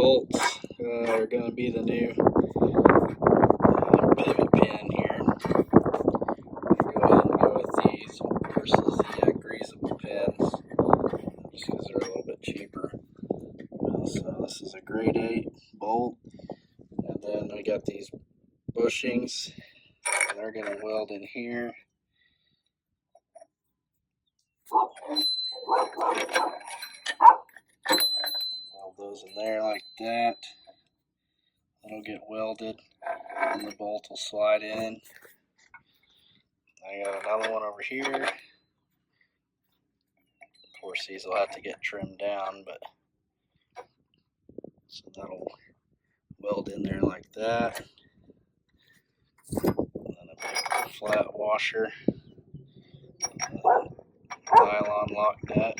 bolts are going to be the new pivot pin here. Go ahead and go with these versus the greasable pins, just because they're a little bit cheaper. So this is a grade 8 bolt, and then we got these bushings, and they're going to weld in here. Weld those in there like that. It'll get welded, and the bolt will slide in. I got another one over here. Of course, these will have to get trimmed down, but so that'll weld in there like that. And then a big flat washer, nylon lock nut.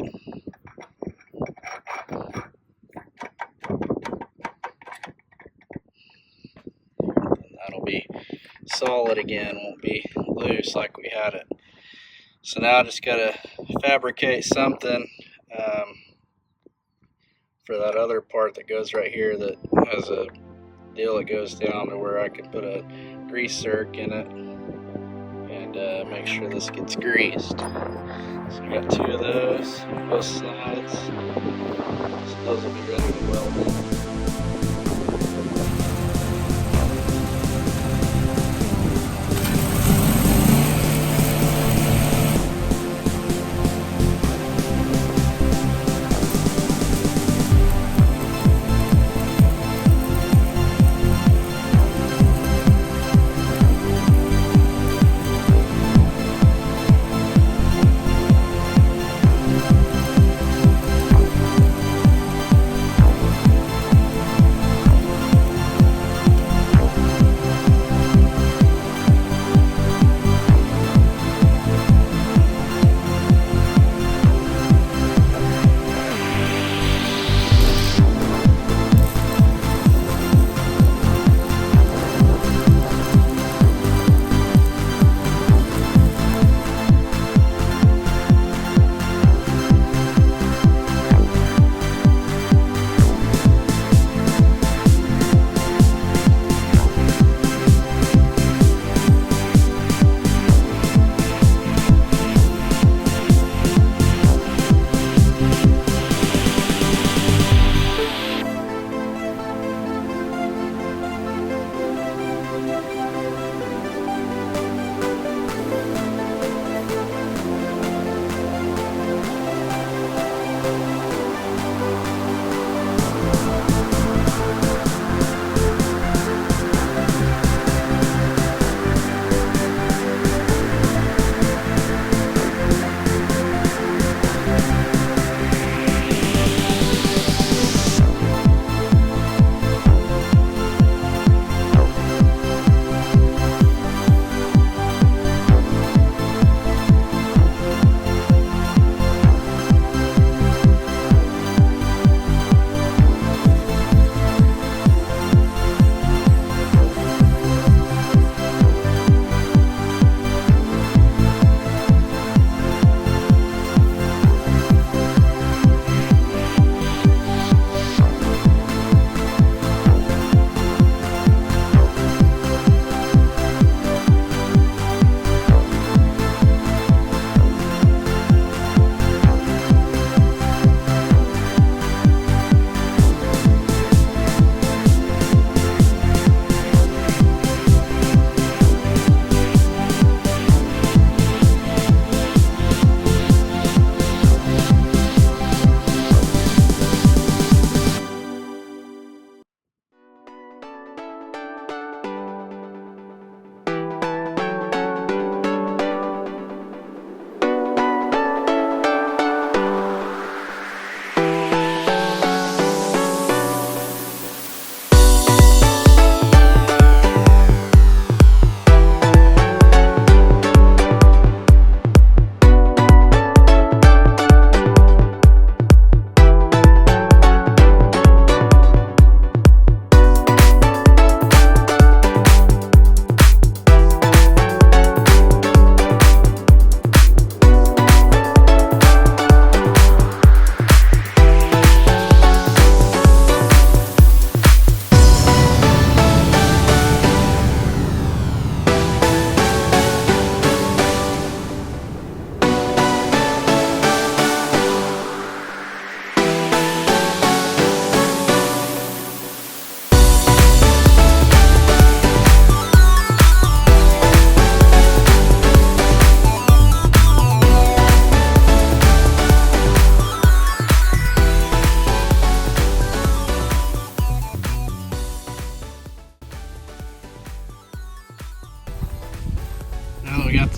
And that'll be solid again, won't be loose like we had it. So now I just gotta fabricate something for that other part that goes right here that has a deal that goes down to where I can put a grease zerk in it and make sure this gets greased. So I got 2 of those, both sides. So those will be ready to weld in.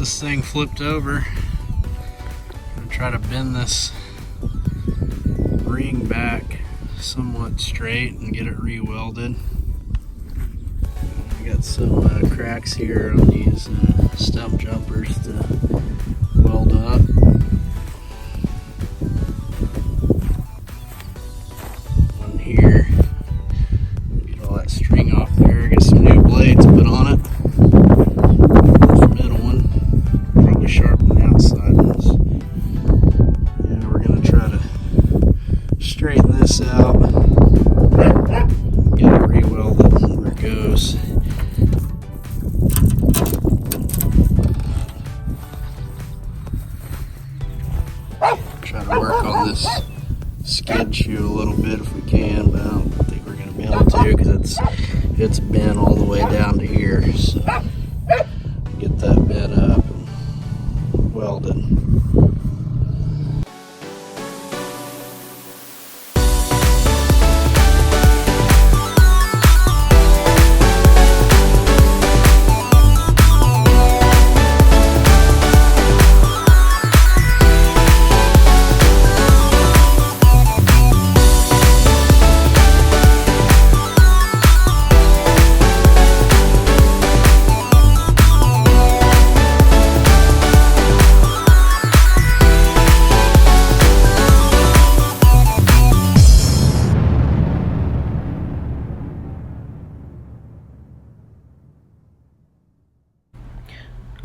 this thing flipped over. I'm gonna try to bend this ring back somewhat straight and get it re-welded. I got some cracks here on these stump jumpers to weld up. One here. Get all that string off there. Get some new blades put on it. This middle one, probably sharpen the outside ones. Yeah, we're gonna try to straighten this out. Get it re-welded where it goes. Try to work on this skid shoe a little bit if we can, but I don't think we're going to be able to because it's bent all the way down to here. So get that bent up and welded.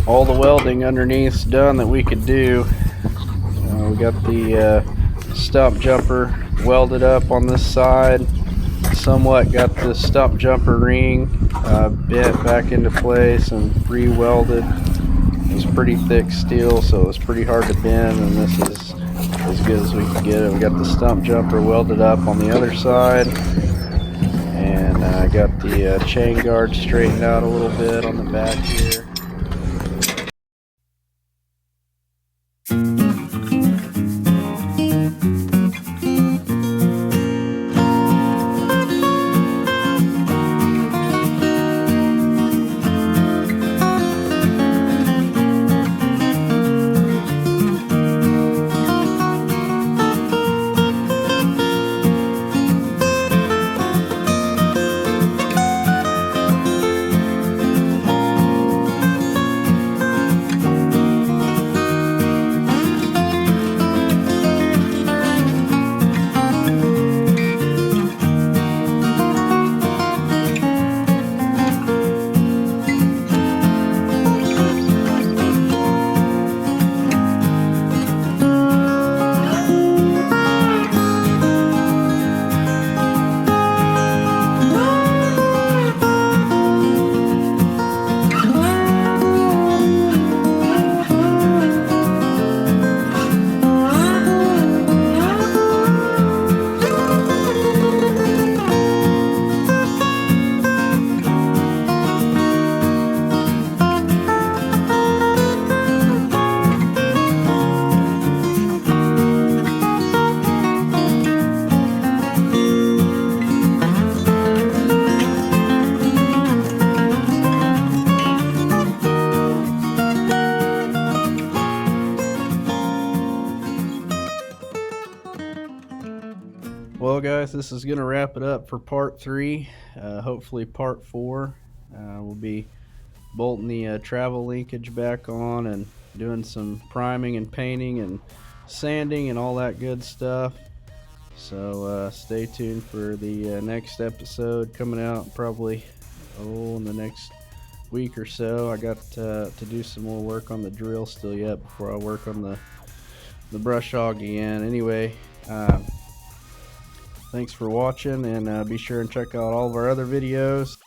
All the welding underneath's done that we could do. We got the stump jumper welded up on this side. Somewhat got the stump jumper ring bent back into place and re-welded. It was pretty thick steel, so it was pretty hard to bend, and this is as good as we could get it. We got the stump jumper welded up on the other side, and I got the chain guard straightened out a little bit on the back here. Well guys, this is going to wrap it up for part 3. Hopefully part 4 we'll be bolting the travel linkage back on and doing some priming and painting and sanding and all that good stuff. So stay tuned for the next episode coming out probably in the next week or so. I got to do some more work on the drill still yet before I work on the brush hog again. Anyway, thanks for watching, and be sure and check out all of our other videos.